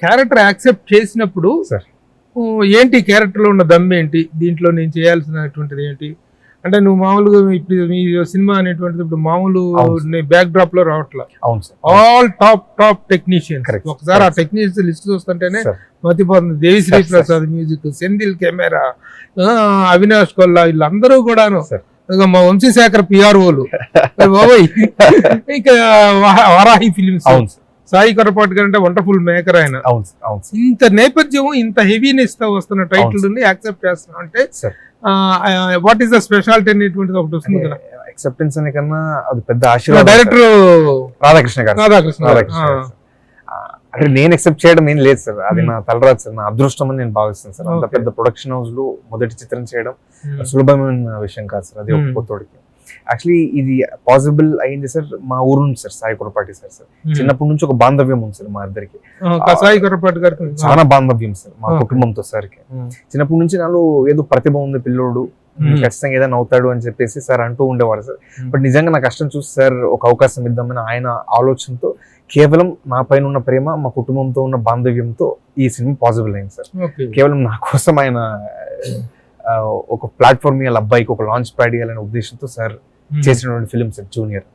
Character accept చేసినప్పుడు sir ఏంటి character లో ఉన్న దమ్ ఏంటి, దీంట్లో నేను చేయాల్సినటువంటిది ఏంటి అంటే, నువ్వు మామూలుగా ఇప్పుడు మీ సినిమా అనేటువంటిది ఇప్పుడు మామూలు బ్యాక్ డ్రాప్ లో రావట్లా, అవును sir, all top technicians. Correct. ఒకసారి ఆ టెక్నీషియన్స్ లిస్ట్ చూస్తుంటేనే సార్ మతిపోతుంది. దేవిశ్రీ ప్రసాద్ మ్యూజిక్, సెంధిల్ కెమెరా, అవినాష్ కొల్లా, వీళ్ళందరూ కూడాను సార్ ఇక మా వంశీశేఖర్ పిఆర్ఓలు బాబాయ్, ఇంకా వరాహి ఫిలిమ్స్, అవును సార్, సాయి కొరపాటి గారు అంటే వండర్ఫుల్ మేకర్ ఆయన. అవును సార్, అవును సార్, ఇంత నేపథ్యం, ఇంత హెవీనెస్ తో వస్తున్న టైటిల్ ని యాక్సెప్ట్ చేస్తున్నాం అంటే sir what is the speciality అనేటువంటిది ఒకటి వస్తుంది కదా. యాక్సెప్టెన్స్ అనే కన్నా అది పెద్ద ఆశీర్వాదం. డైరెక్టర్ రాధాకృష్ణ గారు, రాధాకృష్ణ గారు. అంటే నేను ఎక్సెప్ట్ చేయడం ఏం లేదు సార్, అది నా తలరాదు సార్, నా అదృష్టం అని నేను భావిస్తాను సార్. అంత Okay. పెద్ద ప్రొడక్షన్ హౌస్ లో మొదటి చిత్రం చేయడం సులభమైన విషయం కాదు సార్, అది ఒక కొత్తోడికి. యాక్చువల్లీ ఇది పాసిబుల్ అయింది సార్ మా ఊరు నుంచి సార్, సాయి కొరపాటి సార్. చిన్నప్పటి నుంచి ఒక బాంధవ్యం ఉంది సార్ మా ఇద్దరికి, సాయి కొరపాటి గారు చాలా బాంధవ్యం సార్ మా Okay. కుటుంబంతో సార్కి. చిన్నప్పటి నుంచి నాలో ఏదో ప్రతిభ ఉంది పిల్లోడు, ఖచ్చితంగా ఏదైనా అవుతాడు అని చెప్పేసి సార్ అంటూ ఉండేవారు సార్. బట్ నిజంగా నా కష్టం చూసి సార్ ఒక అవకాశం ఇద్దామని ఆయన ఆలోచనతో, కేవలం నా పైన ఉన్న ప్రేమ, మా కుటుంబంతో ఉన్న బాంధవ్యంతో ఈ సినిమా పాసిబుల్ అయింది సార్. కేవలం నా కోసం ఆయన ఒక ప్లాట్ఫామ్ ఇవ్వాలి, అబ్బాయికి ఒక లాంచ్ ప్యాడ్ ఇవ్వాలనే ఉద్దేశంతో సార్ చేసినటువంటి ఫిలిం సార్ జూనియర్.